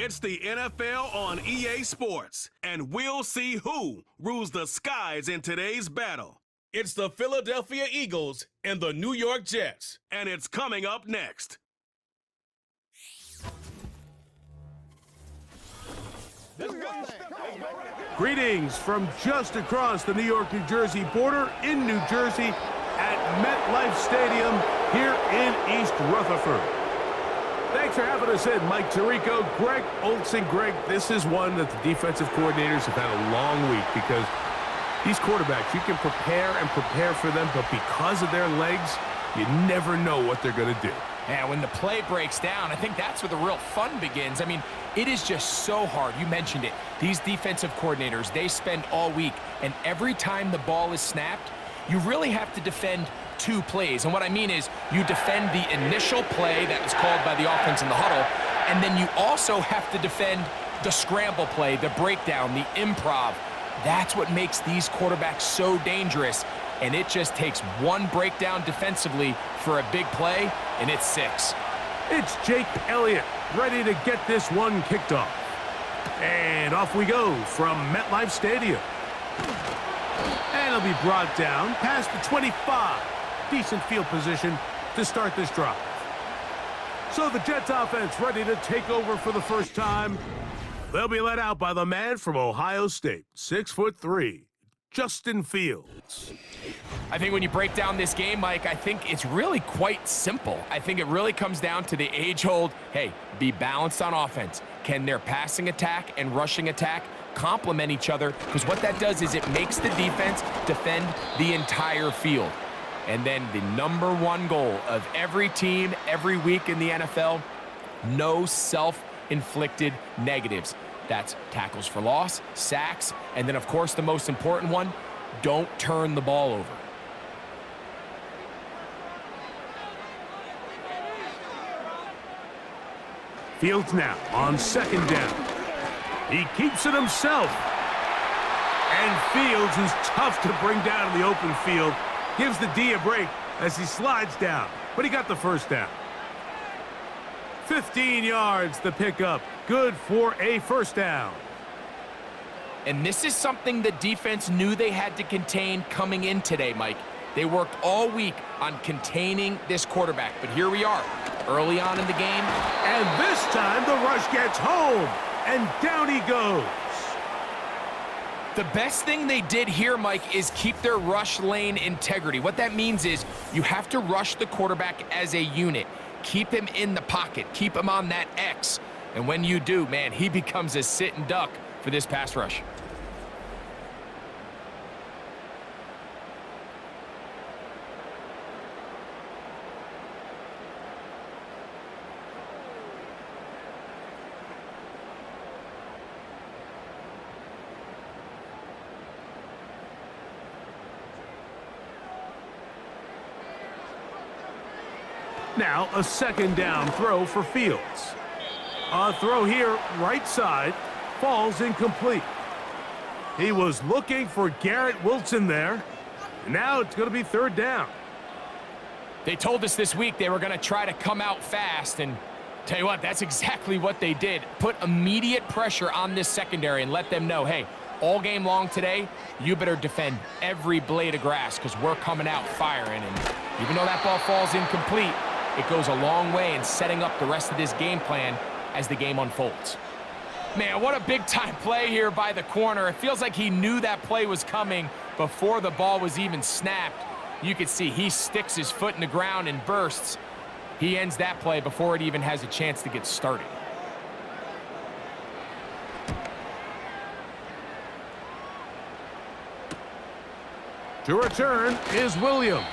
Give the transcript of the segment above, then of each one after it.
It's the NFL on EA Sports, and we'll see who rules the skies in today's battle. It's the Philadelphia Eagles and the New York Jets, and it's coming up next. Greetings from just across the New York-New Jersey border in New Jersey at MetLife Stadium here in East Rutherford. Thanks for having us in, Mike Tirico, Greg Olson. Greg, this is one that the defensive coordinators have had a long week because these quarterbacks, you can prepare for them, but because of their legs, you never know what they're going to do. Yeah, when the play breaks down, I think that's where the real fun begins. I mean, it is just so hard. You mentioned it. These defensive coordinators, they spend all week, and every time the ball is snapped, you really have to defend two plays. And what I mean is you defend the initial play that was called by the offense in the huddle, and then you also have to defend the scramble play, the breakdown, the improv. That's what makes these quarterbacks so dangerous. And it just takes one breakdown defensively for a big play, and it's 6. It's Jake Elliott ready to get this one kicked off. And off we go from MetLife Stadium. And it'll be brought down past the 25. Decent field position to start this drive. So the Jets offense ready to take over for the first time. They'll be led out by the man from Ohio State, 6'3", Justin Fields. I think when you break down this game, Mike, I think it's really quite simple. I think it really comes down to the age-old, hey, be balanced on offense. Can their passing attack and rushing attack complement each other? Because what that does is it makes the defense defend the entire field. And then the #1 goal of every team, every week in the NFL, no self-inflicted negatives. That's tackles for loss, sacks, and then, of course, the most important one, don't turn the ball over. Fields now on second down. He keeps it himself. And Fields, who's tough to bring down in the open field, gives the D a break as he slides down. But he got the first down. 15 yards the pickup. Good for a first down. And this is something the defense knew they had to contain coming in today, Mike. They worked all week on containing this quarterback. But here we are, early on in the game. And this time the rush gets home. And down he goes. The best thing they did here, Mike, is keep their rush lane integrity. What that means is you have to rush the quarterback as a unit. Keep him in the pocket. Keep him on that X. And when you do, man, he becomes a sitting duck for this pass rush. Now a second down throw for Fields. A throw here, right side, falls incomplete. He was looking for Garrett Wilson there. Now it's going to be third down. They told us this week they were going to try to come out fast, and tell you what, that's exactly what they did. Put immediate pressure on this secondary and let them know, hey, all game long today, you better defend every blade of grass because we're coming out firing. And even though that ball falls incomplete, it goes a long way in setting up the rest of this game plan as the game unfolds. Man, what a big-time play here by the corner. It feels like he knew that play was coming before the ball was even snapped. You can see he sticks his foot in the ground and bursts. He ends that play before it even has a chance to get started. To return is Williams.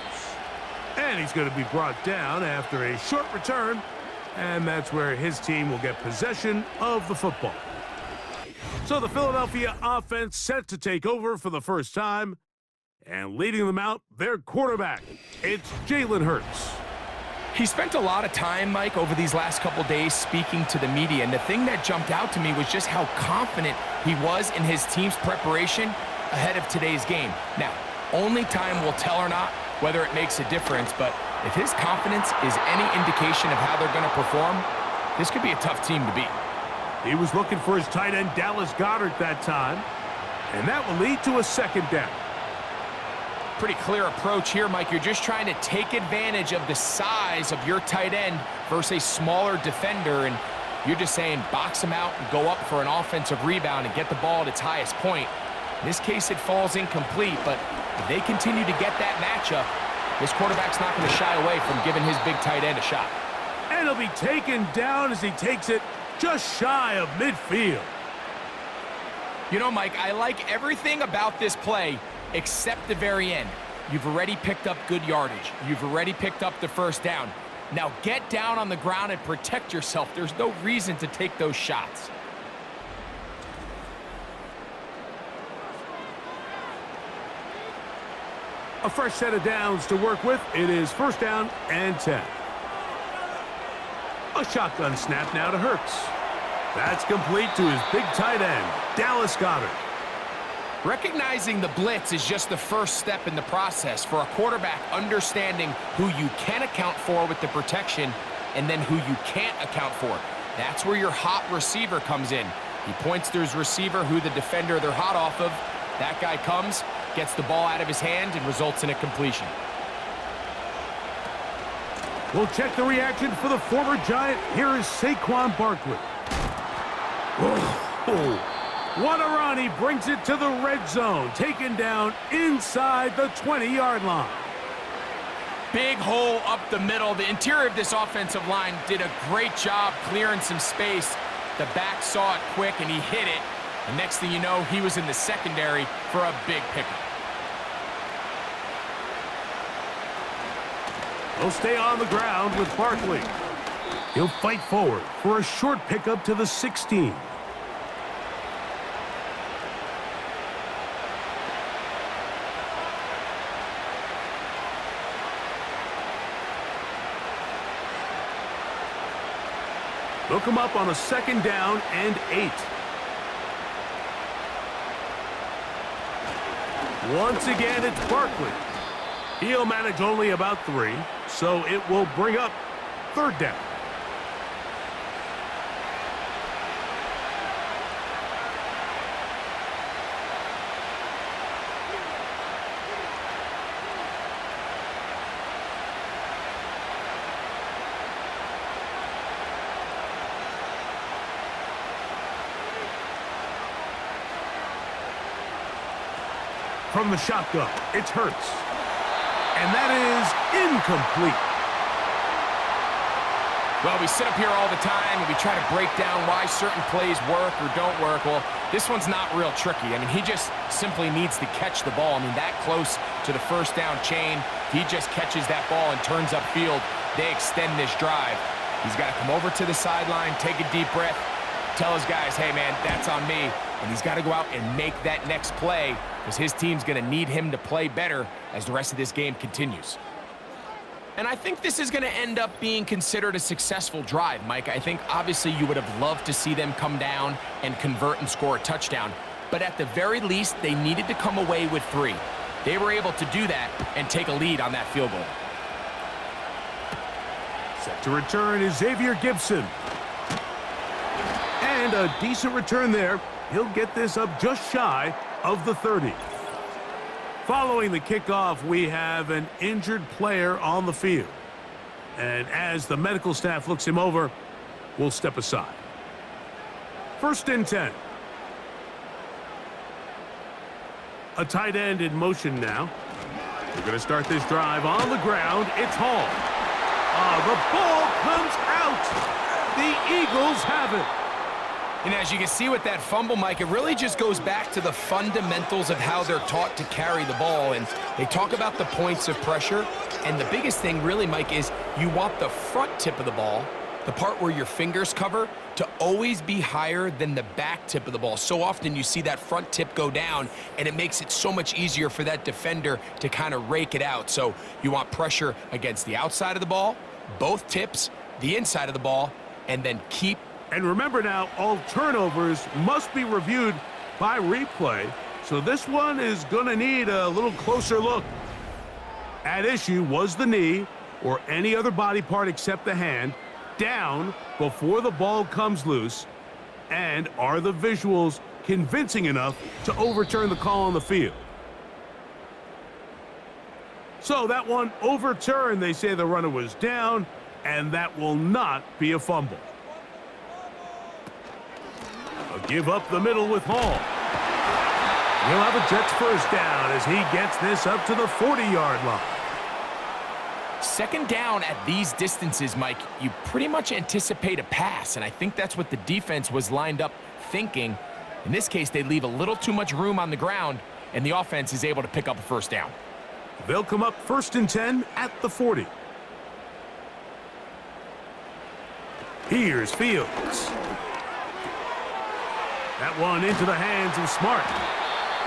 And he's going to be brought down after a short return. And that's where his team will get possession of the football. So the Philadelphia offense set to take over for the first time. And leading them out, their quarterback. It's Jalen Hurts. He spent a lot of time, Mike, over these last couple days speaking to the media. And the thing that jumped out to me was just how confident he was in his team's preparation ahead of today's game. Now, only time will tell or not whether it makes a difference, but if his confidence is any indication of how they're going to perform, this could be a tough team to beat. He was looking for his tight end, Dallas Goedert, that time. And that will lead to a second down. Pretty clear approach here, Mike. You're just trying to take advantage of the size of your tight end versus a smaller defender, and you're just saying box him out and go up for an offensive rebound and get the ball at its highest point. In this case, it falls incomplete, but if they continue to get that matchup, this quarterback's not going to shy away from giving his big tight end a shot. And he'll be taken down as he takes it just shy of midfield. You know, Mike, I like everything about this play except the very end. You've already picked up good yardage. You've already picked up the first down. Now get down on the ground and protect yourself. There's no reason to take those shots. A fresh set of downs to work with. It is first down and 10. A shotgun snap now to Hurts. That's complete to his big tight end, Dallas Goedert. Recognizing the blitz is just the first step in the process for a quarterback, understanding who you can account for with the protection and then who you can't account for. That's where your hot receiver comes in. He points to his receiver, who the defender they're hot off of. That guy comes, gets the ball out of his hand, and results in a completion. We'll check the reaction for the former Giant. Here is Saquon Barkley. Oh. What a run. He brings it to the red zone. Taken down inside the 20-yard line. Big hole up the middle. The interior of this offensive line did a great job clearing some space. The back saw it quick, and he hit it. And next thing you know, he was in the secondary for a big pickup. He'll stay on the ground with Barkley. He'll fight forward for a short pickup to the 16. They'll come up on a second down and 8. Once again, it's Barkley. He'll manage only about 3, so it will bring up third down. From the shotgun, it's Hurts. And that is incomplete. Well, we sit up here all the time and we try to break down why certain plays work or don't work. Well, this one's not real tricky. I mean, he just simply needs to catch the ball. I mean, that close to the first down chain, if he just catches that ball and turns upfield, they extend this drive. He's got to come over to the sideline, take a deep breath, tell his guys, hey, man, that's on me. And he's got to go out and make that next play because his team's going to need him to play better as the rest of this game continues. And I think this is going to end up being considered a successful drive, Mike. I think obviously you would have loved to see them come down and convert and score a touchdown. But at the very least, they needed to come away with 3. They were able to do that and take a lead on that field goal. Set to return is Xavier Gibson. And a decent return there. He'll get this up just shy of the 30. Following the kickoff, we have an injured player on the field. And as the medical staff looks him over, we'll step aside. First and 10. A tight end in motion now. We're going to start this drive on the ground. It's Hall. The ball comes out. The Eagles have it. And as you can see with that fumble, Mike, it really just goes back to the fundamentals of how they're taught to carry the ball. And they talk about the points of pressure. And the biggest thing really, Mike, is you want the front tip of the ball, the part where your fingers cover, to always be higher than the back tip of the ball. So often you see that front tip go down, and it makes it so much easier for that defender to kind of rake it out. So you want pressure against the outside of the ball, both tips, the inside of the ball, and then keep. And remember now, all turnovers must be reviewed by replay, so this one is going to need a little closer look. At issue was the knee, or any other body part except the hand, down before the ball comes loose. And are the visuals convincing enough to overturn the call on the field? So that one overturned. They say the runner was down, and that will not be a fumble. A give up the middle with Hall. He'll have a Jets first down as he gets this up to the 40-yard line. Second down at these distances, Mike, you pretty much anticipate a pass, and I think that's what the defense was lined up thinking. In this case, they leave a little too much room on the ground, and the offense is able to pick up a first down. They'll come up 1st and 10 at the 40. Here's Fields. That one into the hands of Smart.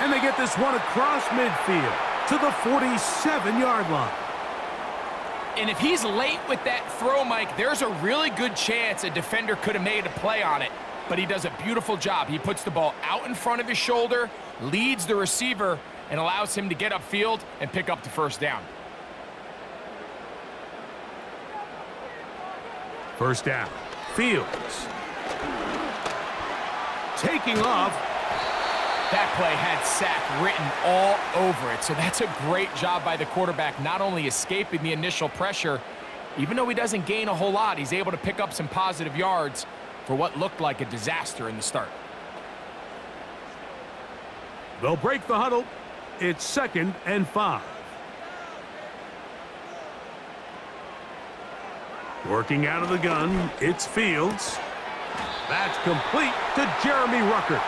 And they get this one across midfield to the 47-yard line. And if he's late with that throw, Mike, there's a really good chance a defender could have made a play on it. But he does a beautiful job. He puts the ball out in front of his shoulder, leads the receiver, and allows him to get upfield and pick up the first down. First down. Fields. Taking off. That play had sack written all over it. So that's a great job by the quarterback, not only escaping the initial pressure, even though he doesn't gain a whole lot, he's able to pick up some positive yards for what looked like a disaster in the start. They'll break the huddle. It's 2nd and 5. Working out of the gun, it's Fields. That's complete to Jeremy Ruckert.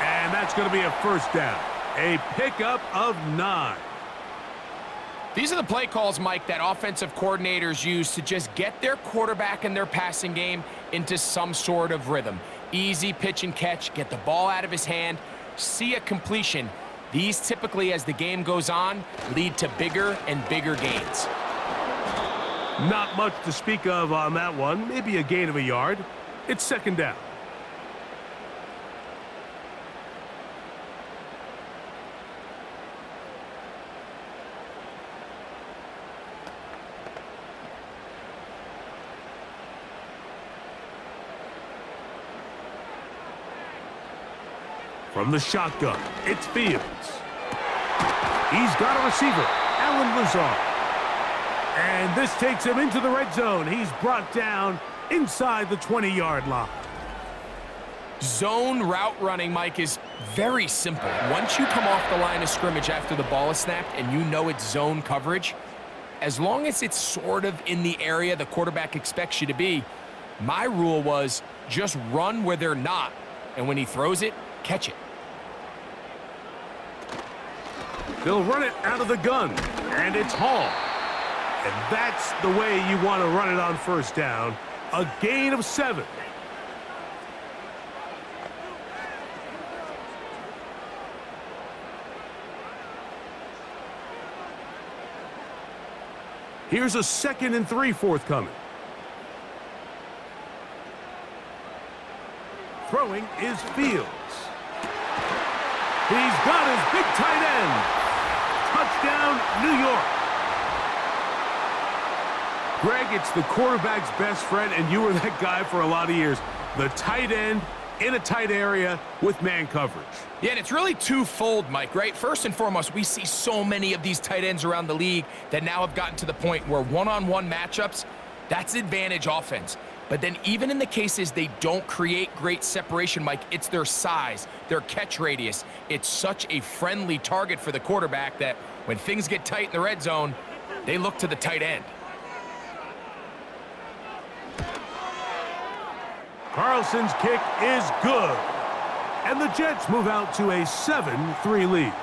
And that's going to be a first down. A pickup of 9. These are the play calls, Mike, that offensive coordinators use to just get their quarterback and their passing game into some sort of rhythm. Easy pitch and catch, get the ball out of his hand, see a completion. These typically, as the game goes on, lead to bigger and bigger gains. Not much to speak of on that one. Maybe a gain of a yard. It's 2nd down. From the shotgun, it's Fields. He's got a receiver, Alan Lazard. And this takes him into the red zone. He's brought down inside the 20-yard line. Zone route running, Mike, is very simple. Once you come off the line of scrimmage after the ball is snapped and you know it's zone coverage, as long as it's sort of in the area the quarterback expects you to be, my rule was just run where they're not. And when he throws it, catch it. They'll run it out of the gun, and it's Hall. And that's the way you want to run it on first down. A gain of 7. Here's a 2nd and 3 forthcoming. Throwing is Fields. He's got his big tight end. Touchdown, New York. Greg, it's the quarterback's best friend, and you were that guy for a lot of years. The tight end in a tight area with man coverage. Yeah, and it's really twofold, Mike, right? First and foremost, we see so many of these tight ends around the league that now have gotten to the point where one-on-one matchups, that's advantage offense. But then even in the cases they don't create great separation, Mike, it's their size, their catch radius. It's such a friendly target for the quarterback that when things get tight in the red zone, they look to the tight end. Carlson's kick is good. And the Jets move out to a 7-3 lead.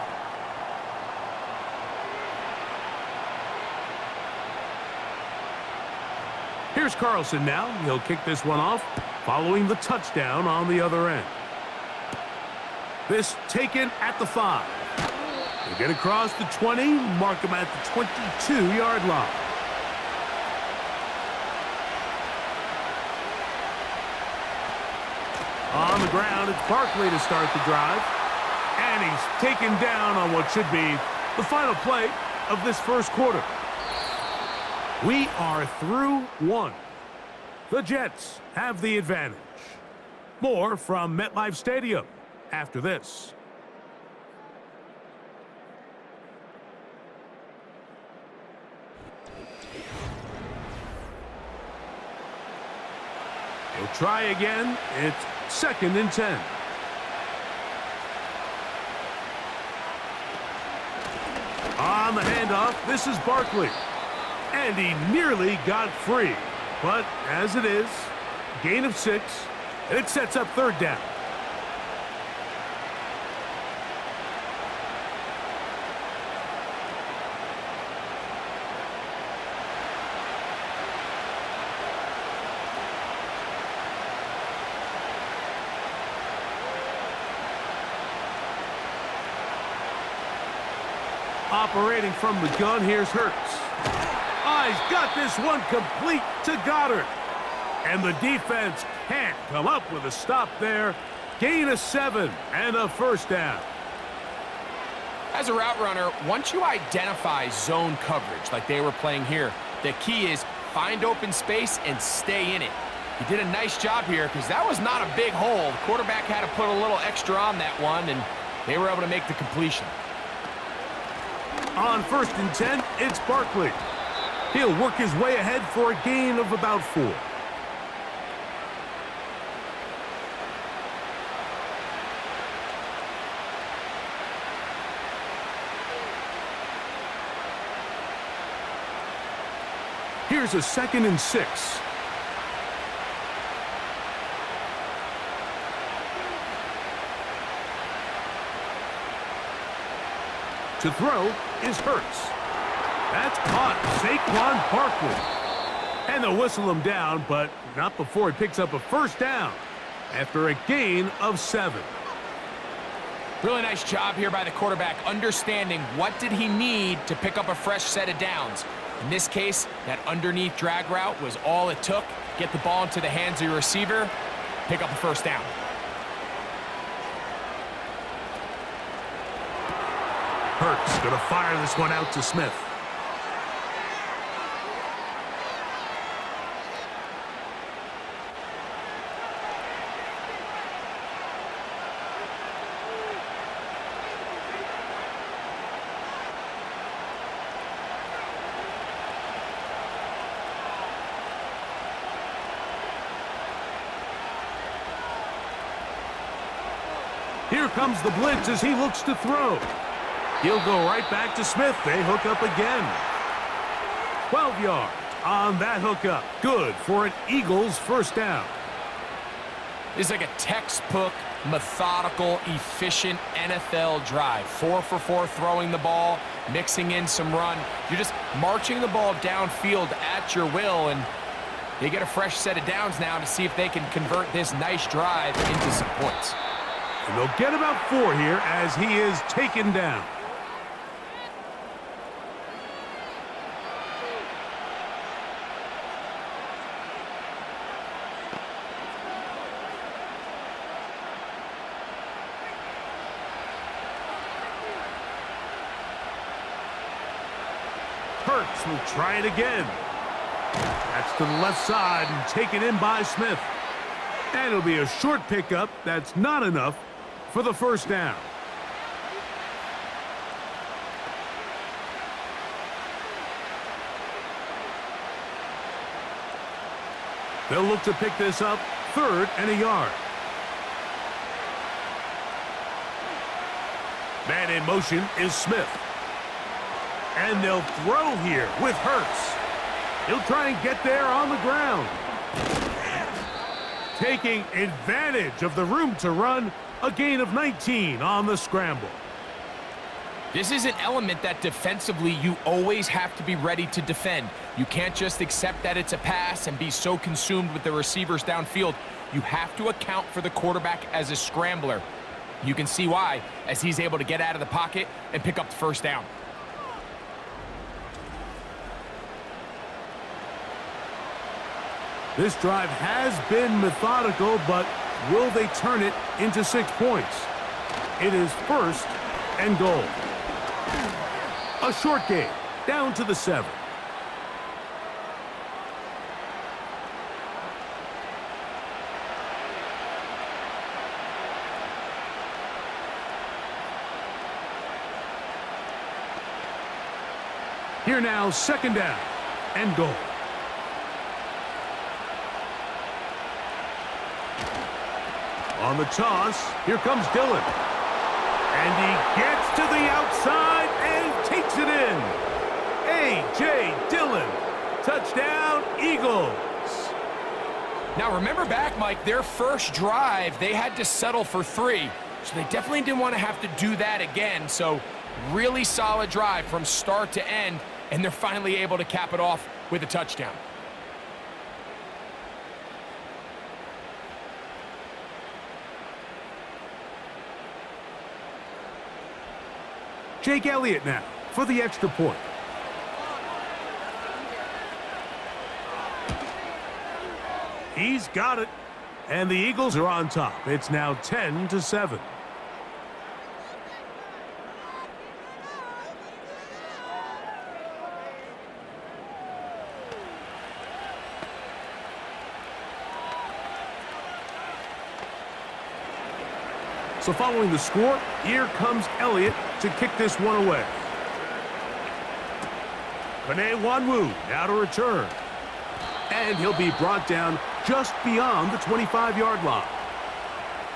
Here's Carlson now. He'll kick this one off, following the touchdown on the other end. This taken at the 5. They get across the 20, mark him at the 22-yard line. On the ground, it's Barkley to start the drive. And he's taken down on what should be the final play of this first quarter. We are through one. The Jets have the advantage. More from MetLife Stadium after this. He'll try again. It's 2nd and 10. On the handoff, this is Barkley. And he nearly got free. But as it is, gain of 6. It sets up 3rd down. Operating from the gun, here's Hurts. He's got this one complete to Goddard. And the defense can't come up with a stop there. Gain of 7 and a 1st down. As a route runner, once you identify zone coverage like they were playing here, the key is find open space and stay in it. He did a nice job here because that was not a big hole. The quarterback had to put a little extra on that one, and they were able to make the completion. On 1st and 10, it's Barkley. He'll work his way ahead for a gain of about 4. Here's a 2nd and 6. To throw is Hurts. That's caught. Saquon Barkley. And they'll whistle him down, but not before he picks up a 1st down after a gain of 7. Really nice job here by the quarterback, understanding what did he need to pick up a fresh set of downs. In this case, that underneath drag route was all it took. Get the ball into the hands of your receiver, pick up a 1st down. Hurts going to fire this one out to Smith. Here comes the blitz as he looks to throw. He'll go right back to Smith. They hook up again. 12 yards on that hookup. Good for an Eagles 1st down. This is like a textbook, methodical, efficient NFL drive. 4 for 4 throwing the ball, mixing in some run. You're just marching the ball downfield at your will, and they get a fresh set of downs now to see if they can convert this nice drive into some points. And they'll get about 4 here as he is taken down. Hurts will try it again. That's to the left side and taken in by Smith. And it'll be a short pickup. That's not enough for the 1st down. They'll look to pick this up 3rd and a yard. Man in motion is Smith. And they'll throw here with Hurts. He'll try and get there on the ground. Taking advantage of the room to run, a gain of 19 on the scramble. This is an element that defensively you always have to be ready to defend. You can't just accept that it's a pass and be so consumed with the receivers downfield. You have to account for the quarterback as a scrambler. You can see why, as he's able to get out of the pocket and pick up the 1st down. This drive has been methodical, but will they turn it into 6 points? It is 1st and goal. A short gain, down to the 7. Here now, second down and goal. On the toss, here comes Dillon. And he gets to the outside and takes it in. A.J. Dillon, touchdown, Eagles. Now remember back, Mike, their first drive, they had to settle for 3. So they definitely didn't want to have to do that again. So really solid drive from start to end, and they're finally able to cap it off with a touchdown. Jake Elliott now for the extra point. He's got it. And the Eagles are on top. It's now 10-7. So following the score, here comes Elliott to kick this one away. Panay Wanwu now to return. And he'll be brought down just beyond the 25-yard line.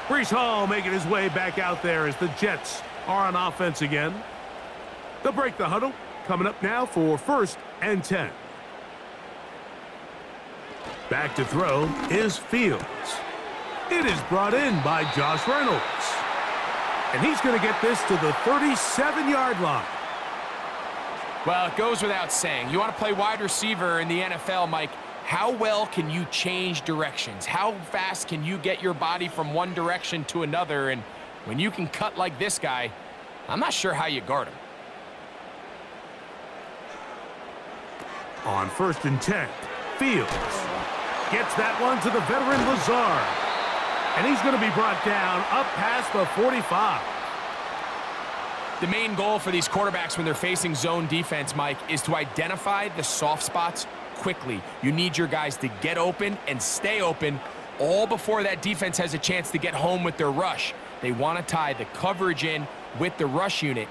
Breece Hall making his way back out there as the Jets are on offense again. They'll break the huddle. Coming up now for 1st and 10. Back to throw is Fields. It is brought in by Josh Reynolds. And he's going to get this to the 37-yard line. Well, it goes without saying. You want to play wide receiver in the NFL, Mike. How well can you change directions? How fast can you get your body from one direction to another? And when you can cut like this guy, I'm not sure how you guard him. On 1st and 10, Fields gets that one to the veteran Lazard. And he's going to be brought down up past the 45. The main goal for these quarterbacks when they're facing zone defense, Mike, is to identify the soft spots quickly. You need your guys to get open and stay open all before that defense has a chance to get home with their rush. They want to tie the coverage in with the rush unit.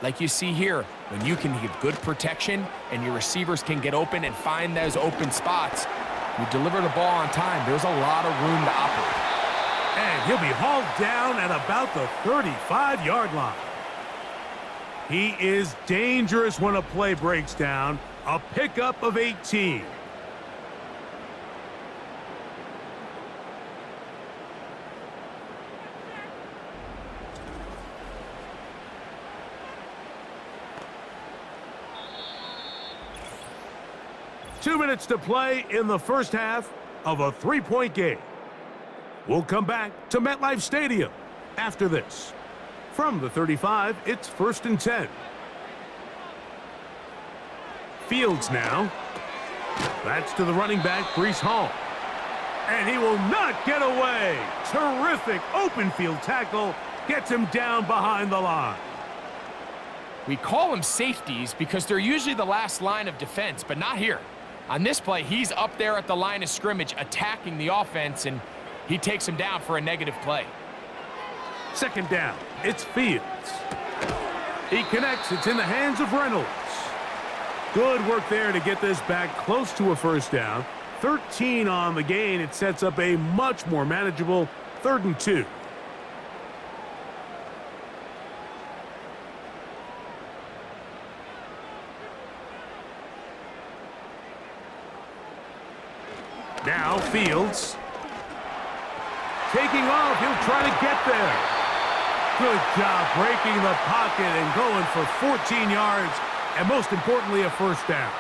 Like you see here, when you can give good protection and your receivers can get open and find those open spots, you deliver the ball on time. There's a lot of room to operate. And he'll be hauled down at about the 35-yard line. He is dangerous when a play breaks down. A pickup of 18. Two minutes to play in the first half of a 3-point game. We'll come back to MetLife Stadium after this. From the 35, it's 1st and 10. Fields now. That's to the running back, Breece Hall. And he will not get away. Terrific open field tackle. Gets him down behind the line. We call them safeties because they're usually the last line of defense, but not here. On this play, he's up there at the line of scrimmage attacking the offense, and he takes him down for a negative play. Second down, it's Fields. He connects, it's in the hands of Reynolds. Good work there to get this back close to a first down. 13 on the gain. It sets up a much more manageable 3rd and 2. Now Fields. Taking off, he'll try to get there. Good job breaking the pocket and going for 14 yards. And most importantly, a first down.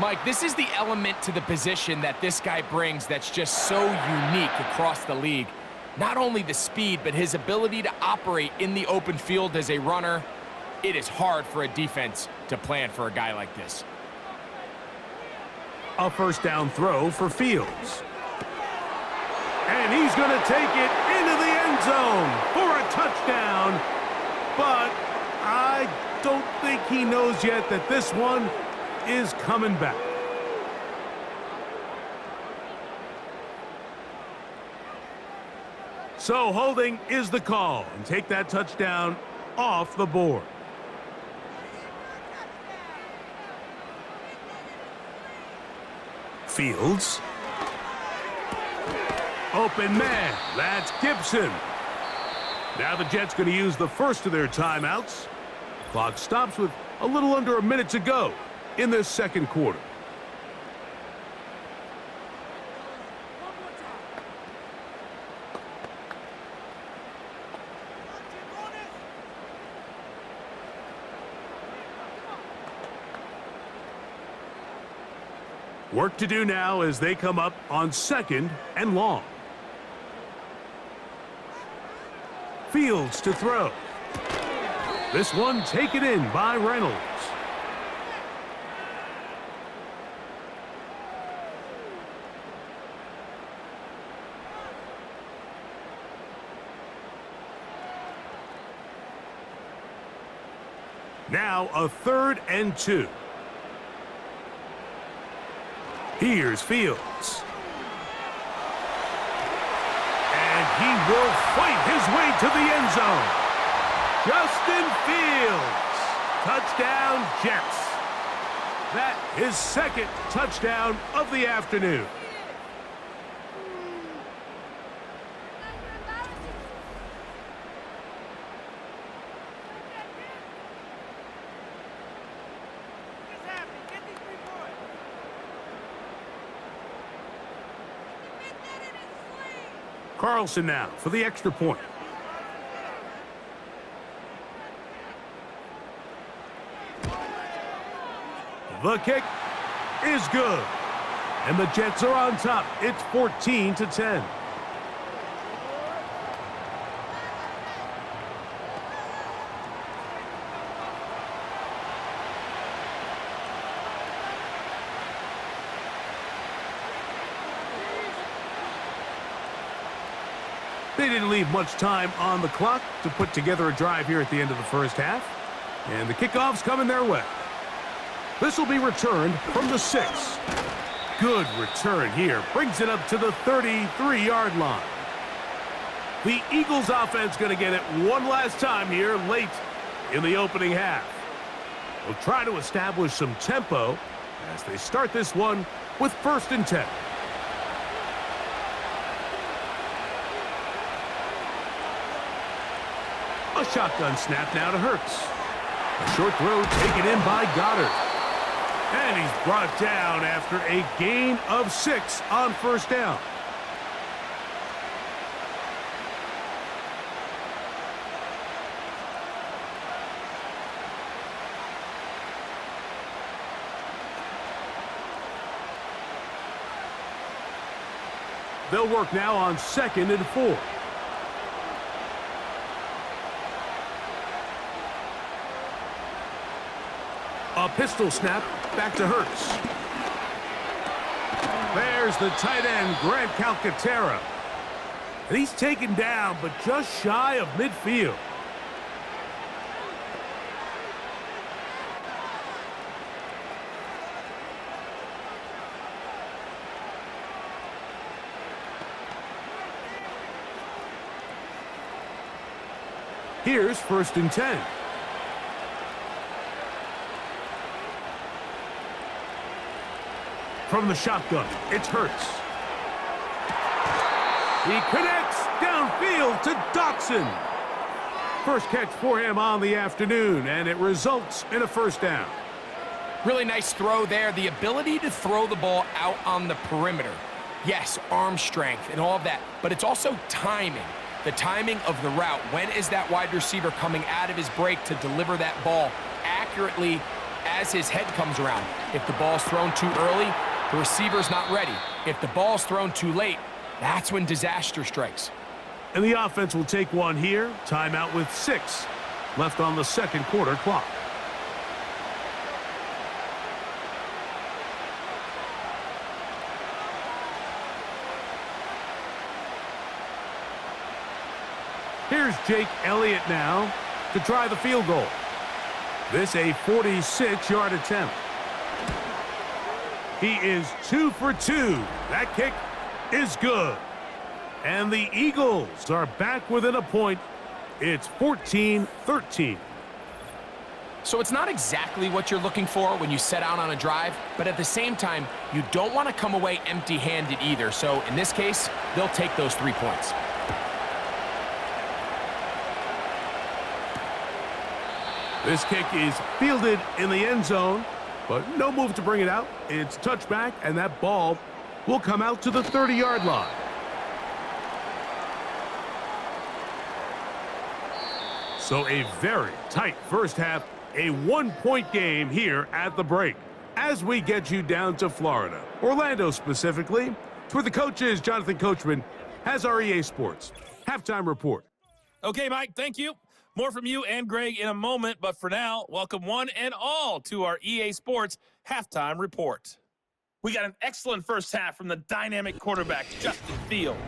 Mike, this is the element to the position that this guy brings that's just so unique across the league. Not only the speed, but his ability to operate in the open field as a runner. It is hard for a defense to plan for a guy like this. A first down throw for Fields. And he's going to take it into the end zone for a touchdown. But I don't think he knows yet that this one is coming back. So holding is the call, and take that touchdown off the board. Fields. Open man. That's Gibson. Now the Jets going to use the first of their timeouts. Clock stops with a little under a minute to go in this second quarter. Work to do now as they come up on 2nd and long. Fields to throw. This one taken in by Reynolds. Now a 3rd and 2. Here's Fields. And he will fight his way to the end zone. Justin Fields. Touchdown, Jets. That is 2nd touchdown of the afternoon. Carlson now for the extra point. The kick is good. And the Jets are on top. It's 14-10. They didn't leave much time on the clock to put together a drive here at the end of the first half. And the kickoff's coming their way. This will be returned from the 6. Good return here. Brings it up to the 33-yard line. The Eagles offense going to get it one last time here late in the opening half. They'll try to establish some tempo as they start this one with 1st and 10. A shotgun snap now to Hurts. A short throw taken in by Goddard. And he's brought down after a gain of 6 on 1st down. They'll work now on 2nd and 4. A pistol snap back to Hurts. There's the tight end, Grant Calcaterra. And he's taken down, but just shy of midfield. Here's 1st and 10. From the shotgun, it's Hurts. He connects downfield to Dotson. First catch for him on the afternoon, and it results in a 1st down. Really nice throw there. The ability to throw the ball out on the perimeter. Yes, arm strength and all of that, but it's also timing. The timing of the route. When is that wide receiver coming out of his break to deliver that ball accurately as his head comes around? If the ball's thrown too early, the receiver's not ready. If the ball's thrown too late, that's when disaster strikes. And the offense will take one here. Timeout with 6 left on the 2nd quarter clock. Here's Jake Elliott now to try the field goal. This a 46-yard attempt. He is 2 for 2. That kick is good. And the Eagles are back within a point. It's 14-13. So it's not exactly what you're looking for when you set out on a drive, but at the same time, you don't want to come away empty-handed either. So in this case, they'll take those 3 points. This kick is fielded in the end zone, but no move to bring it out. It's touchback, and that ball will come out to the 30-yard line. So a very tight first half, a 1-point game here at the break. As we get you down to Florida, Orlando specifically, it's where the coach is. Jonathan Coachman has our EA Sports halftime report. Okay, Mike, thank you. More from you and Greg in a moment, but for now, welcome one and all to our EA Sports halftime report. We got an excellent first half from the dynamic quarterback, Justin Fields.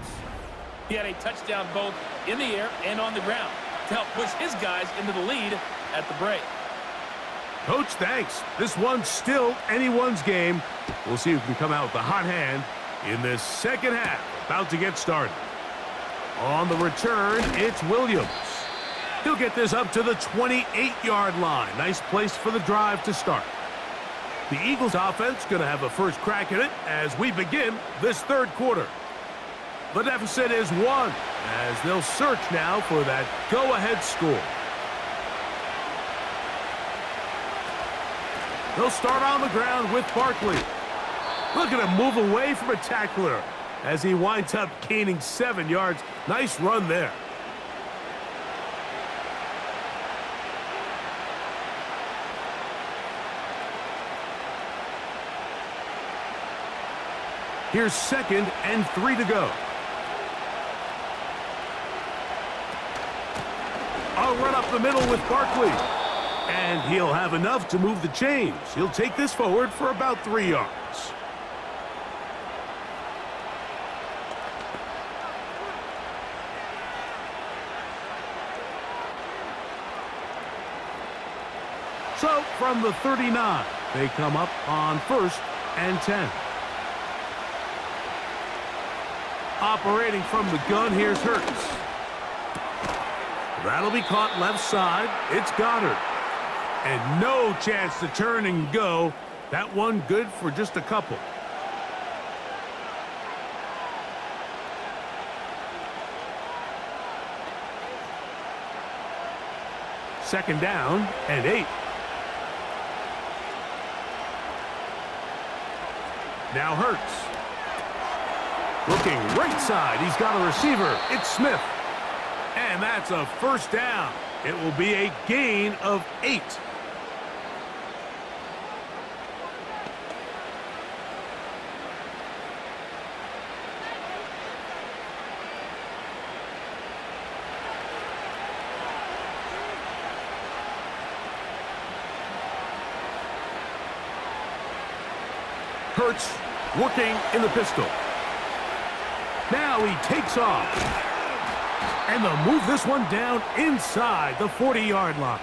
He had a touchdown both in the air and on the ground to help push his guys into the lead at the break. Coach, thanks. This one's still anyone's game. We'll see who can come out with the hot hand in this second half. About to get started. On the return, it's Williams. He'll get this up to the 28-yard line. Nice place for the drive to start. The Eagles offense going to have a first crack at it as we begin this third quarter. The deficit is 1 as they'll search now for that go-ahead score. They'll start on the ground with Barkley. Look at him move away from a tackler as he winds up gaining 7 yards. Nice run there. Here's 2nd and 3 to go. A run up the middle with Barkley. And he'll have enough to move the chains. He'll take this forward for about 3 yards. So from the 39, they come up on 1st and 10. Operating from the gun, here's Hurts. That'll be caught left side. It's Goddard. And no chance to turn and go. That one good for just a couple. Second down and 8. Now Hurts. Looking right side. He's got a receiver. It's Smith. And that's a first down. It will be a gain of 8. Hurts working in the pistol. Now he takes off. And they'll move this one down inside the 40-yard line.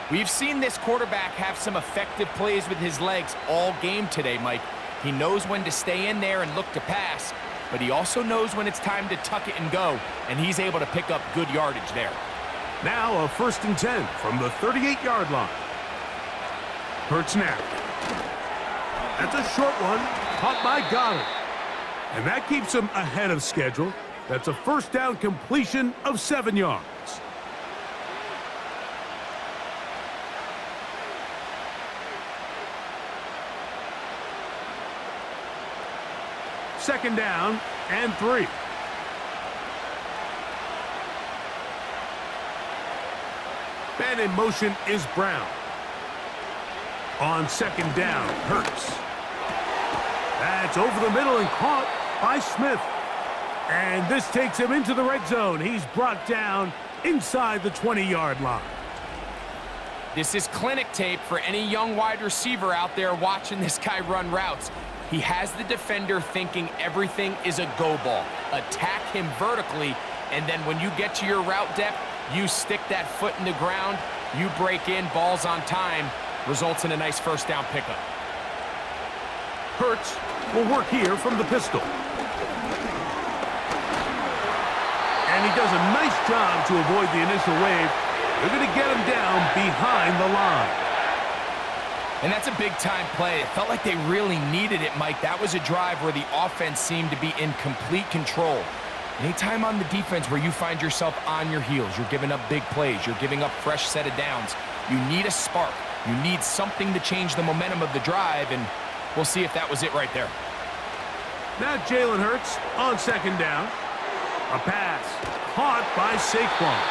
We've seen this quarterback have some effective plays with his legs all game today, Mike. He knows when to stay in there and look to pass, but he also knows when it's time to tuck it and go, and he's able to pick up good yardage there. Now a 1st and 10 from the 38-yard line. Hurts now. That's a short one, caught by Goddard. And that keeps him ahead of schedule. That's a first down completion of 7 yards. Second down and 3. And in motion is Brown. On second down, Hurts. That's over the middle and caught by Smith. And this takes him into the red zone. He's brought down inside the 20-yard line. This is clinic tape for any young wide receiver out there watching this guy run routes. He has the defender thinking everything is a go ball. Attack him vertically, and then when you get to your route depth, you stick that foot in the ground, you break in, balls on time, results in a nice first down pickup. Hurts will work here from the pistol. And he does a nice job to avoid the initial wave. They're going to get him down behind the line. And that's a big-time play. It felt like they really needed it, Mike. That was a drive where the offense seemed to be in complete control. Anytime on the defense where you find yourself on your heels, you're giving up big plays, you're giving up fresh set of downs, you need a spark. You need something to change the momentum of the drive, and we'll see if that was it right there. Now Jalen Hurts on second down. A pass caught by Saquon.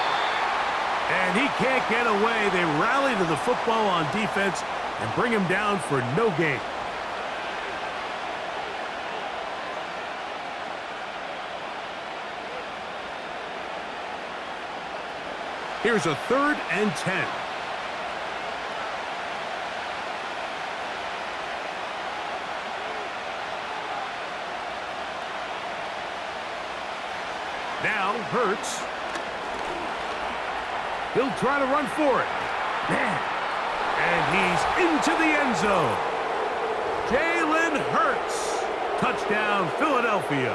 And he can't get away. They rally to the football on defense and bring him down for no gain. Here's a 3rd and 10. Now Hurts. He'll try to run for it. Man. And he's into the end zone. Jalen Hurts. Touchdown, Philadelphia.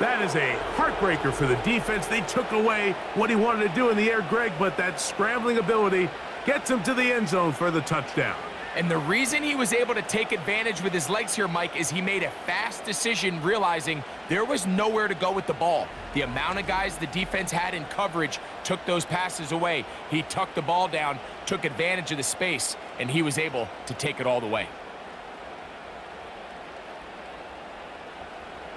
That is a heartbreaker for the defense. They took away what he wanted to do in the air, Greg, but that scrambling ability gets him to the end zone for the touchdown. And the reason he was able to take advantage with his legs here, Mike, is he made a fast decision realizing there was nowhere to go with the ball. The amount of guys the defense had in coverage took those passes away. He tucked the ball down, took advantage of the space, and he was able to take it all the way.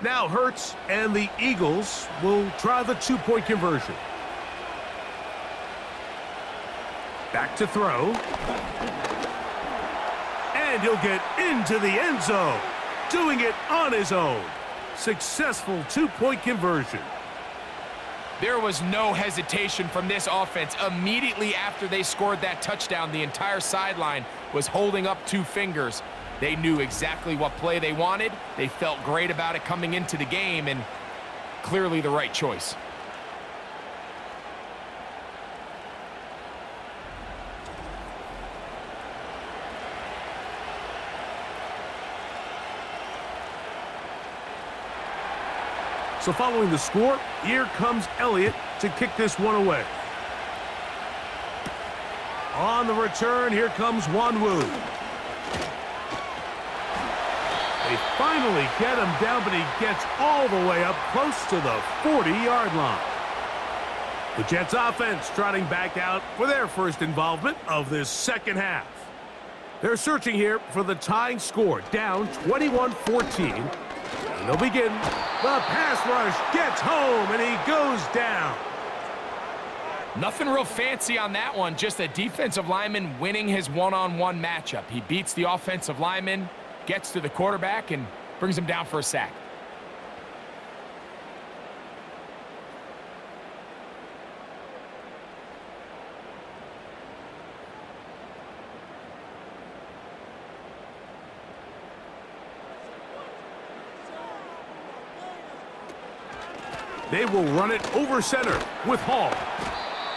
Now Hurts and the Eagles will try the 2-point conversion. Back to throw. And he'll get into the end zone, doing it on his own. Successful 2-point conversion. There was no hesitation from this offense. Immediately after they scored that touchdown, the entire sideline was holding up 2 fingers. They knew exactly what play they wanted. They felt great about it coming into the game, and clearly the right choice. So following the score, here comes Elliott to kick this one away. On the return, here comes Wanwu. They finally get him down, but he gets all the way up close to the 40-yard line. The Jets offense trotting back out for their first involvement of this second half. They're searching here for the tying score, down 21-14. And they'll begin. The pass rush gets home, and he goes down. Nothing real fancy on that one, just a defensive lineman winning his one-on-one matchup. He beats the offensive lineman, gets to the quarterback, and brings him down for a sack. They will run it over center with Hall.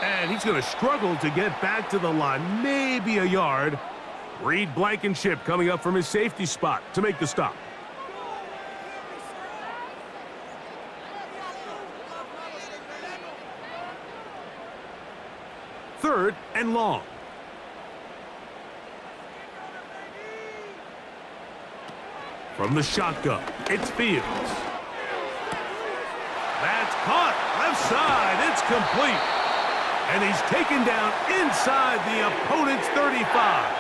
And he's going to struggle to get back to the line, maybe a yard. Reed Blankenship coming up from his safety spot to make the stop. Third and long. From the shotgun, it's Fields. That's caught, left side, it's complete. And he's taken down inside the opponent's 35.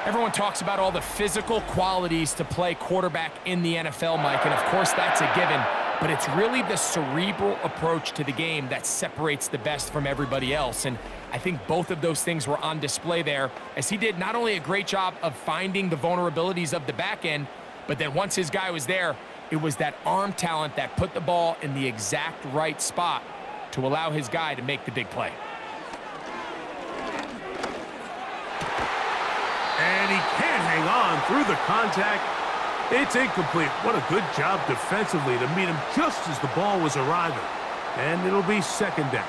Everyone talks about all the physical qualities to play quarterback in the NFL, Mike, and of course that's a given, but it's really the cerebral approach to the game that separates the best from everybody else, and I think both of those things were on display there, as he did not only a great job of finding the vulnerabilities of the back end, but then once his guy was there, it was that arm talent that put the ball in the exact right spot to allow his guy to make the big play. And he can't hang on through the contact. It's incomplete. What a good job defensively to meet him just as the ball was arriving. And it'll be second down.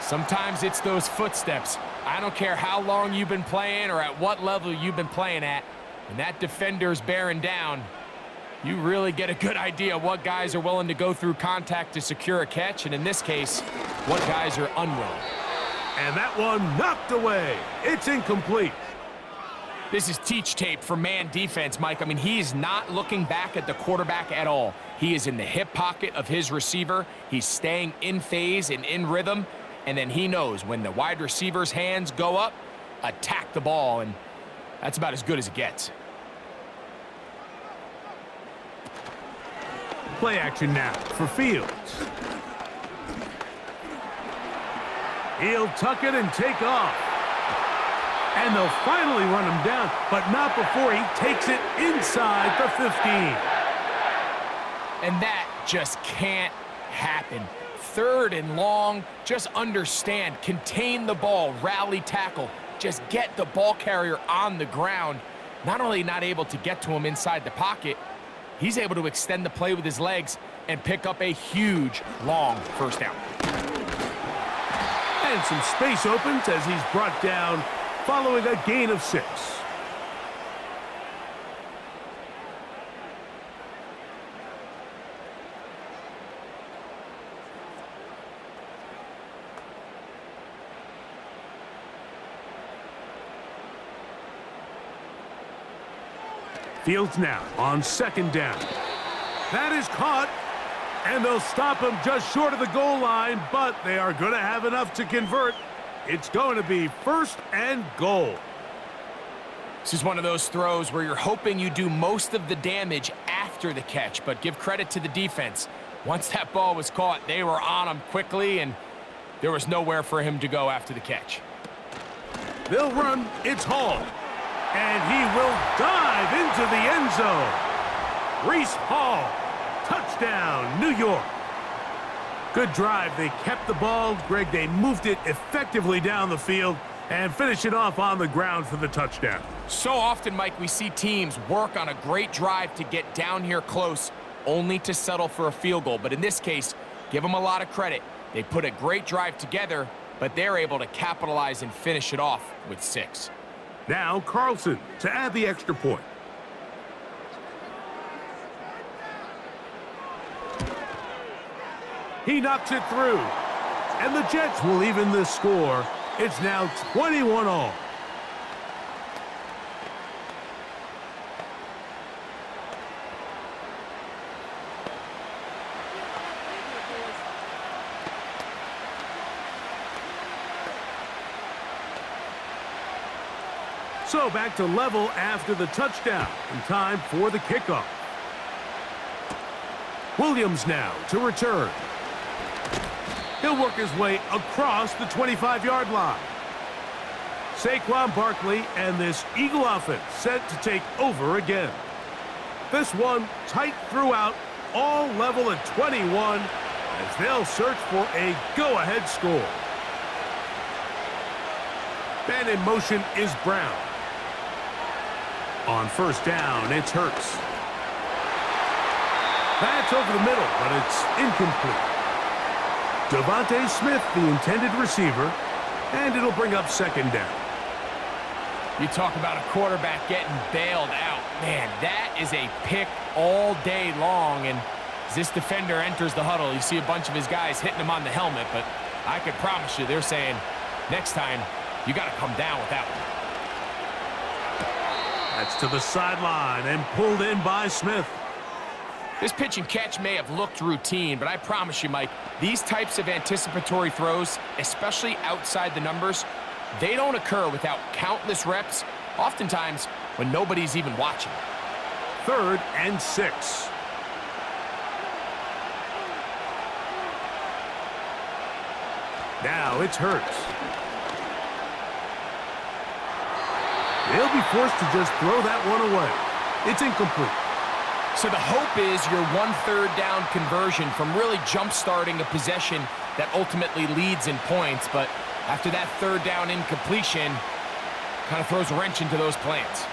Sometimes it's those footsteps. I don't care how long you've been playing or at what level you've been playing at. When that defender's bearing down, you really get a good idea what guys are willing to go through contact to secure a catch. And in this case, what guys are unwilling. And that one knocked away. It's incomplete. This is teach tape for man defense, Mike. I mean, he is not looking back at the quarterback at all. He is in the hip pocket of his receiver. He's staying in phase and in rhythm. And then he knows when the wide receiver's hands go up, attack the ball. And that's about as good as it gets. Play action now for Fields. He'll tuck it and take off. And they'll finally run him down, but not before he takes it inside the 15. And that just can't happen. 3rd and long, just understand, contain the ball, rally tackle, just get the ball carrier on the ground. Not only not able to get to him inside the pocket, he's able to extend the play with his legs and pick up a huge, long first down. And some space opens as he's brought down following a gain of 6. Fields now on 2nd down. That is caught, and they'll stop him just short of the goal line, but they are going to have enough to convert. It's going to be 1st and goal. This is one of those throws where you're hoping you do most of the damage after the catch, but give credit to the defense. Once that ball was caught, they were on him quickly, and there was nowhere for him to go after the catch. They'll run. It's Hall. And he will dive into the end zone. Reese Hall. Touchdown, New York. Good drive. They kept the ball. Greg, they moved it effectively down the field and finish it off on the ground for the touchdown. So often, Mike, we see teams work on a great drive to get down here close, only to settle for a field goal. But in this case, give them a lot of credit. They put a great drive together, but they're able to capitalize and finish it off with 6. Now Carlson to add the extra point. He knocks it through. And the Jets will even the score. It's now 21-all. So back to level after the touchdown, and time for the kickoff. Williams now to return. He'll work his way across the 25-yard line. Saquon Barkley and this Eagle offense set to take over again. This one tight throughout, all level at 21, as they'll search for a go-ahead score. Man in motion is Brown. On 1st down, it's Hurts. That's over the middle, but it's incomplete. Devontae Smith, the intended receiver, and it'll bring up 2nd down. You talk about a quarterback getting bailed out. Man, that is a pick all day long, and as this defender enters the huddle, you see a bunch of his guys hitting him on the helmet, but I can promise you they're saying, next time, you got to come down with that one. That's to the sideline and pulled in by Smith. This pitch and catch may have looked routine, but I promise you, Mike, these types of anticipatory throws, especially outside the numbers, they don't occur without countless reps, oftentimes when nobody's even watching. 3rd and 6. Now it's Hurts. They'll be forced to just throw that one away. It's incomplete. So the hope is your 1/3 down conversion from really jump-starting a possession that ultimately leads in points, but after that 3rd down incompletion, kind of throws a wrench into those plans.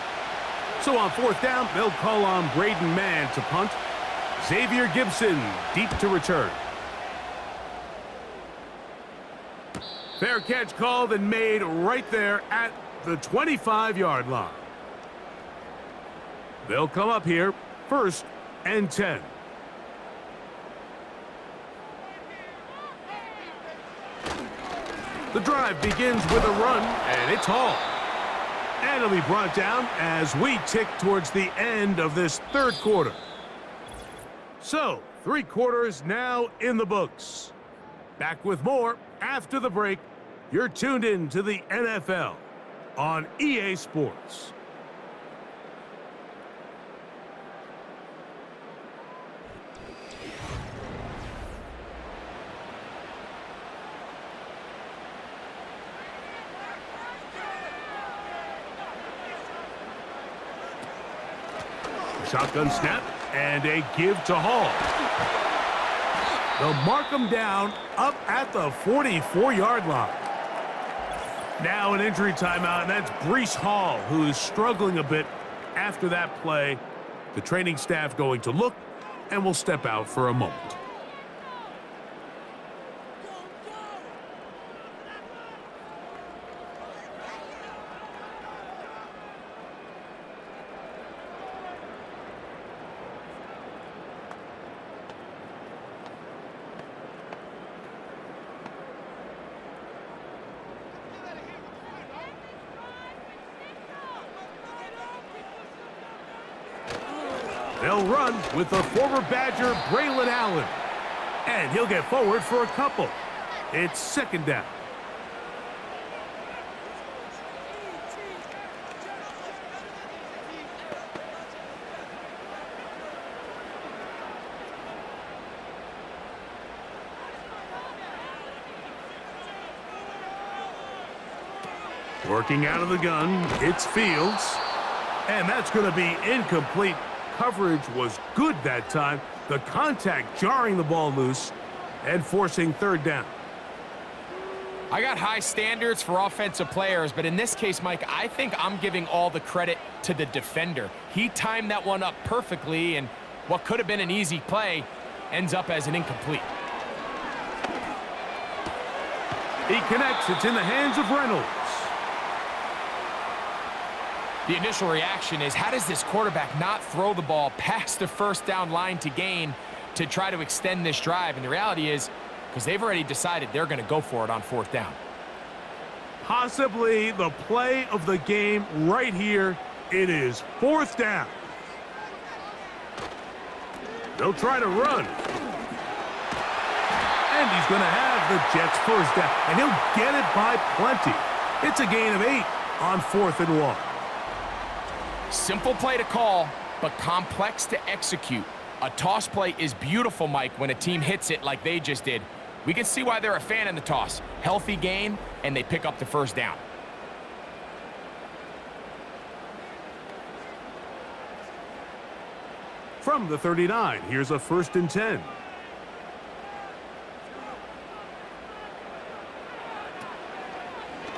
So on 4th down, they'll call on Braden Mann to punt. Xavier Gibson deep to return. Fair catch called and made right there at the 25-yard line. They'll come up here, 1st and 10. The drive begins with a run, and it's hauled. And it'll be brought down as we tick towards the end of this third quarter. So, 3 quarters now in the books. Back with more after the break. You're tuned in to the NFL on EA Sports. Shotgun snap and a give to Hall. They'll mark him down up at the 44-yard line. Now an injury timeout, and that's Breece Hall, who is struggling a bit after that play. The training staff going to look and will step out for a moment. They'll run with the former Badger, Braylon Allen. And he'll get forward for a couple. It's second down. Working out of the gun, it's Fields. And that's going to be incomplete. Coverage was good that time. The contact jarring the ball loose and forcing third down. I got high standards for offensive players, but in this case, Mike, I think I'm giving all the credit to the defender. He timed that one up perfectly, and what could have been an easy play ends up as an incomplete. He connects. It's in the hands of Reynolds. The initial reaction is, how does this quarterback not throw the ball past the first down line to gain to try to extend this drive? And the reality is, because they've already decided they're going to go for it on fourth down. Possibly the play of the game right here. It is fourth down. They'll try to run. And he's going to have the Jets first down. And he'll get it by plenty. It's a gain of 8 on 4th and 1. Simple play to call, but complex to execute. A toss play is beautiful, Mike, when a team hits it like they just did. We can see why they're a fan in the toss. Healthy gain, and they pick up the first down. From the 39, here's a 1st and 10.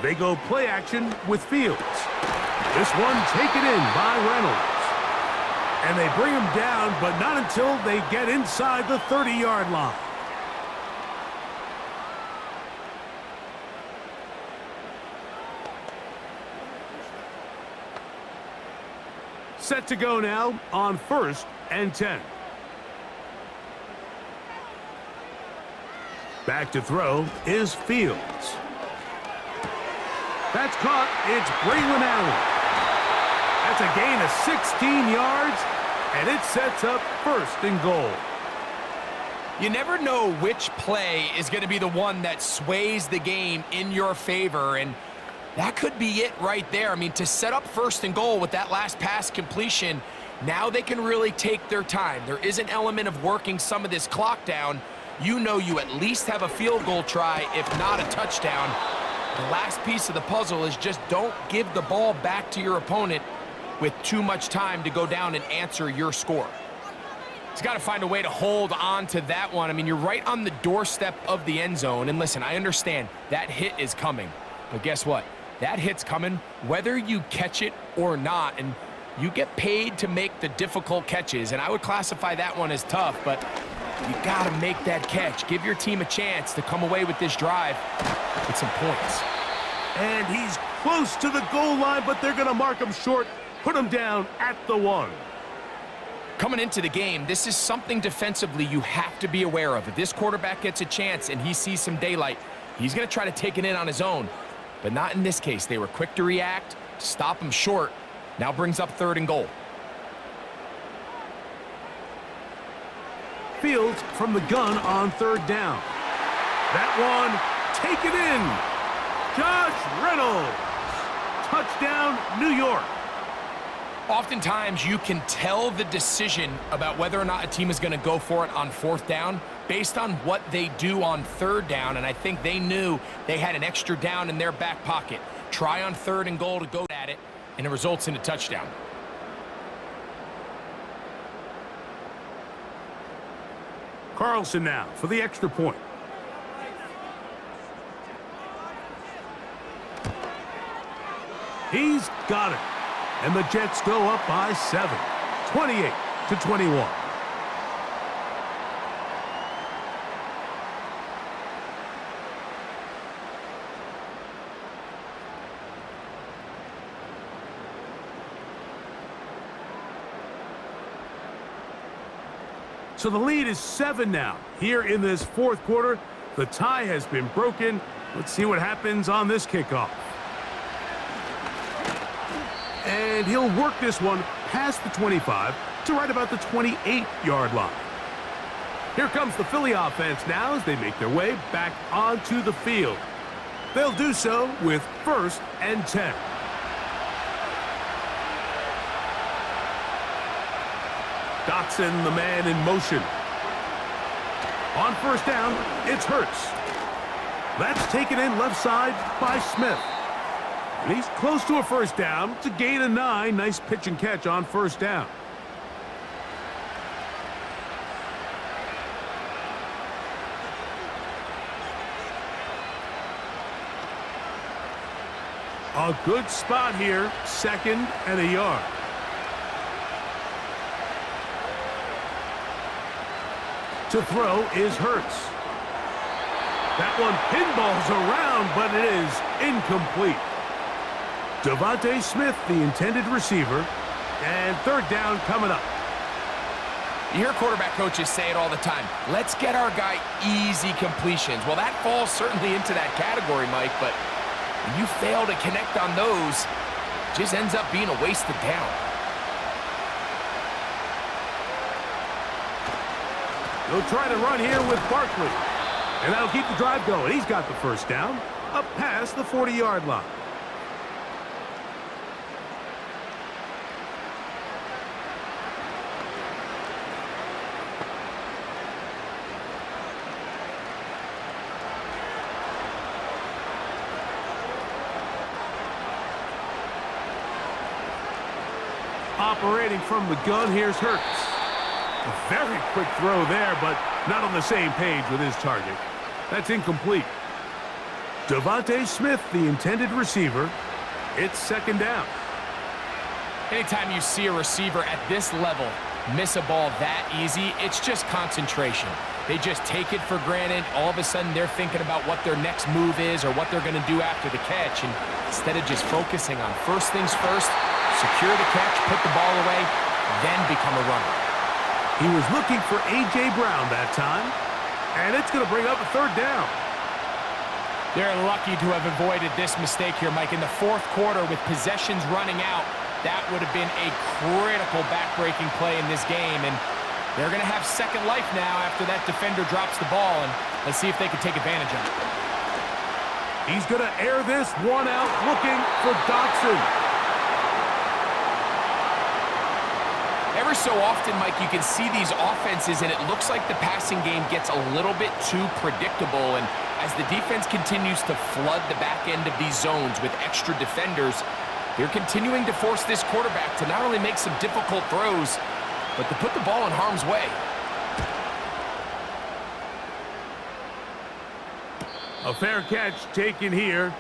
They go play action with Fields. This one taken in by Reynolds. And they bring him down, but not until they get inside the 30-yard line. Set to go now on 1st and 10. Back to throw is Fields. That's caught. It's Braylon Allen. That's a gain of 16 yards, and it sets up 1st and goal. You never know which play is going to be the one that sways the game in your favor, and that could be it right there. I mean, to set up 1st and goal with that last pass completion, now they can really take their time. There is an element of working some of this clock down. You know you at least have a field goal try, if not a touchdown. The last piece of the puzzle is just don't give the ball back to your opponent with too much time to go down and answer your score. He's got to find a way to hold on to that one. I mean, you're right on the doorstep of the end zone. And listen, I understand that hit is coming. But guess what? That hit's coming whether you catch it or not. And you get paid to make the difficult catches. And I would classify that one as tough, but you got to make that catch. Give your team a chance to come away with this drive with some points. And he's close to the goal line, but they're going to mark him short. Put him down at the 1. Coming into the game, this is something defensively you have to be aware of. If this quarterback gets a chance and he sees some daylight, He's going to try to take it in on his own, but not in this case. They were quick to react, stop him short. Now brings up 3rd and goal. Fields from the gun on 3rd down. That one, take it in. Josh Reynolds. Touchdown, New York. Oftentimes, you can tell the decision about whether or not a team is going to go for it on 4th down based on what they do on 3rd down, and I think they knew they had an extra down in their back pocket. Try on 3rd and goal to go at it, and it results in a touchdown. Carlson now for the extra point. He's got it. And the Jets go up by 7, 28-21. So the lead is 7 now. Here in this 4th quarter, the tie has been broken. Let's see what happens on this kickoff. And he'll work this one past the 25 to right about the 28-yard line. Here comes the Philly offense now as they make their way back onto the field. They'll do so with 1st and 10. Dotson, the man in motion. On 1st down, it's Hurts. That's taken in left side by Smith. And he's close to a 1st down. It's a gain of 9. Nice pitch and catch on 1st down. A good spot here. 2nd and a yard. To throw is Hurts. That one pinballs around, but it is incomplete. Devontae Smith, the intended receiver, and 3rd down coming up. You hear quarterback coaches say it all the time. Let's get our guy easy completions. Well, that falls certainly into that category, Mike, but when you fail to connect on those, it just ends up being a wasted down. They'll try to run here with Barkley. And that'll keep the drive going. He's got the 1st down up past the 40-yard line. Operating from the gun, here's Hurts. A very quick throw there, but not on the same page with his target. That's incomplete. Devontae Smith, the intended receiver. It's 2nd down. Anytime you see a receiver at this level miss a ball that easy, it's just concentration. They just take it for granted. All of a sudden, they're thinking about what their next move is or what they're going to do after the catch. And instead of just focusing on first things first, secure the catch, put the ball away, then become a runner. He was looking for A.J. Brown that time, and it's going to bring up a 3rd down. They're lucky to have avoided this mistake here, Mike. In the 4th quarter, with possessions running out, that would have been a critical back-breaking play in this game, and they're going to have second life now after that defender drops the ball, and let's see if they can take advantage of it. He's going to air this one out, looking for Dotson. Every so often, Mike, you can see these offenses, and it looks like the passing game gets a little bit too predictable. And as the defense continues to flood the back end of these zones with extra defenders, they're continuing to force this quarterback to not only make some difficult throws, but to put the ball in harm's way. A fair catch taken here,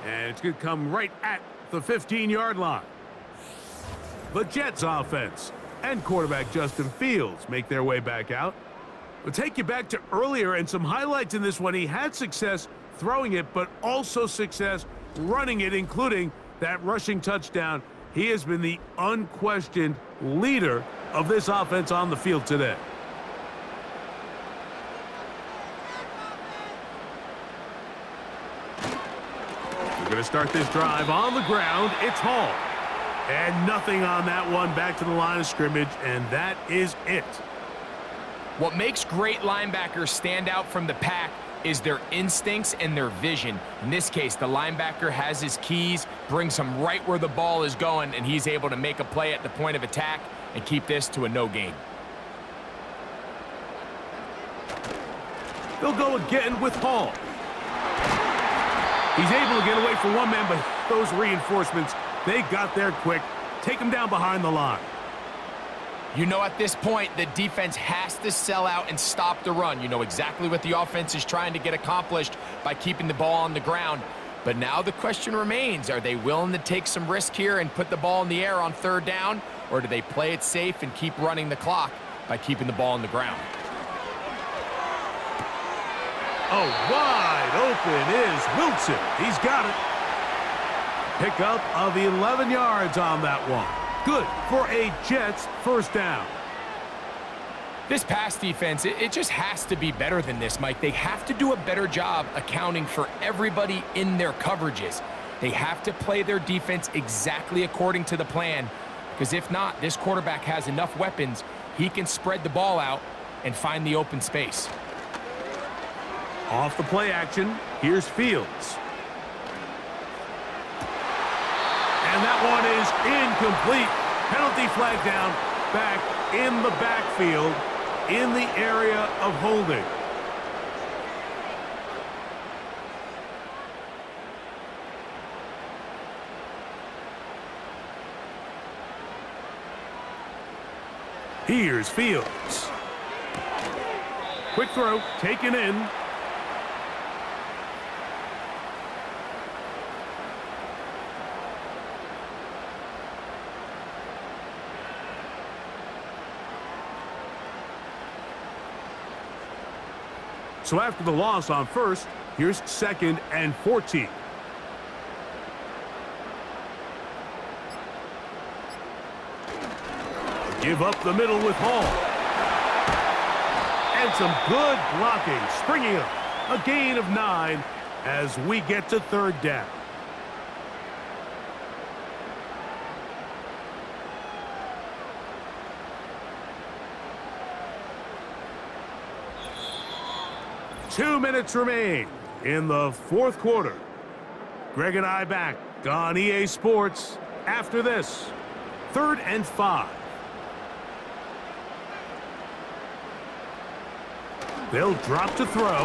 and it's going to come right at the 15-yard line. The Jets offense and quarterback Justin Fields make their way back out. We'll take you back to earlier and some highlights in this one. He had success throwing it, but also success running it, including that rushing touchdown. He has been the unquestioned leader of this offense on the field today. We're going to start this drive on the ground. It's Hall. And nothing on that one. Back to the line of scrimmage, and that is it. What makes great linebackers stand out from the pack is their instincts and their vision. In this case, the linebacker has his keys, brings him right where the ball is going, and he's able to make a play at the point of attack and keep this to a no gain. They'll go again with Hall. He's able to get away from one man, but those reinforcements, they got there quick. Take him down behind the line. You know, at this point, the defense has to sell out and stop the run. You know exactly what the offense is trying to get accomplished by keeping the ball on the ground. But now the question remains, are they willing to take some risk here and put the ball in the air on third down? Or do they play it safe and keep running the clock by keeping the ball on the ground? Oh, wide open is Wilson. He's got it. Pickup of 11 yards on that one. Good for a Jets first down. This pass defense, it just has to be better than this, Mike. They have to do a better job accounting for everybody in their coverages. They have to play their defense exactly according to the plan, because if not, this quarterback has enough weapons, he can spread the ball out and find the open space. Off the play action, here's Fields. And that one is incomplete. Penalty flag down, back in the backfield, in the area of holding. Here's Fields. Quick throw, taken in. So after the loss on first, here's 2nd and 14. Give up the middle with Hall. And some good blocking, springing up. A gain of 9 as we get to third down. Two minutes remain in the fourth quarter. Greg and I back on EA Sports after this. 3rd and 5. They'll drop to throw.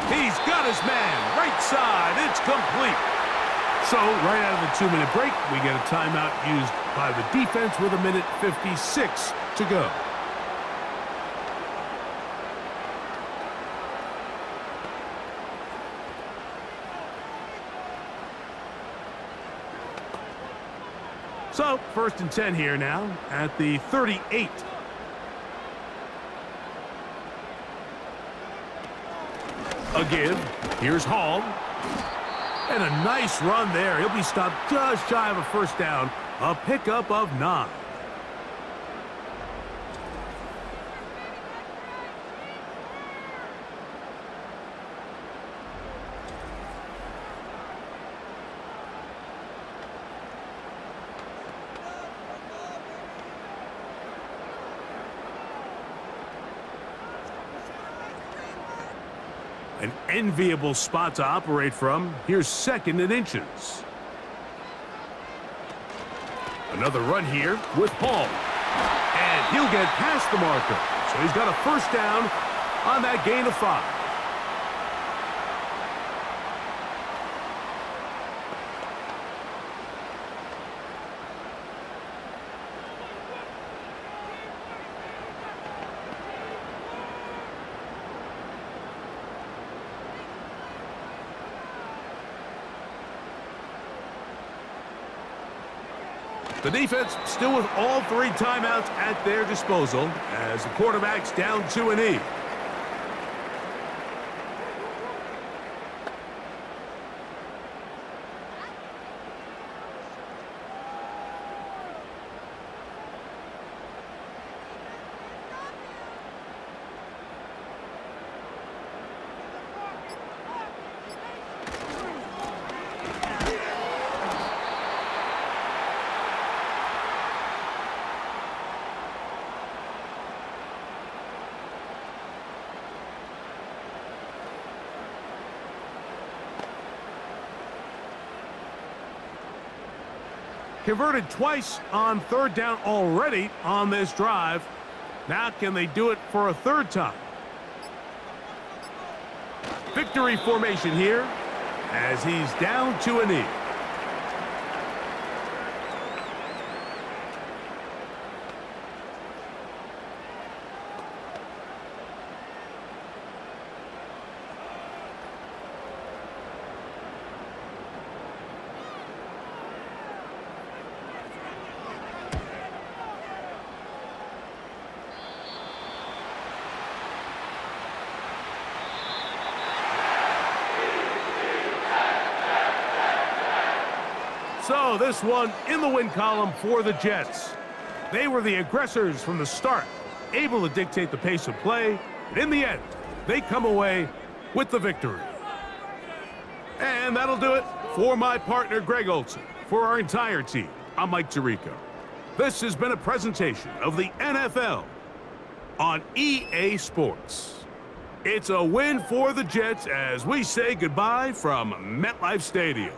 He's got his man. Right side. It's complete. So right out of the 2-minute break, we get a timeout used by the defense with 1:56 to go. So, 1st and 10 here now at the 38. A give. Here's Hall. And a nice run there. He'll be stopped just shy of a first down. A pickup of 9. An enviable spot to operate from. Here's 2nd and inches. Another run here with Hall. And he'll get past the marker. So he's got a first down on that gain of 5. The defense still with all 3 timeouts at their disposal as the quarterback's down to an E. converted twice on third down already on this drive. Now can they do it for a third time? Victory formation here as he's down to a knee. So this one in the win column for the Jets. They were the aggressors from the start, able to dictate the pace of play, and in the end, they come away with the victory. And that'll do it for my partner, Greg Olson. For our entire team, I'm Mike Tirico. This has been a presentation of the NFL on EA Sports. It's a win for the Jets as we say goodbye from MetLife Stadium.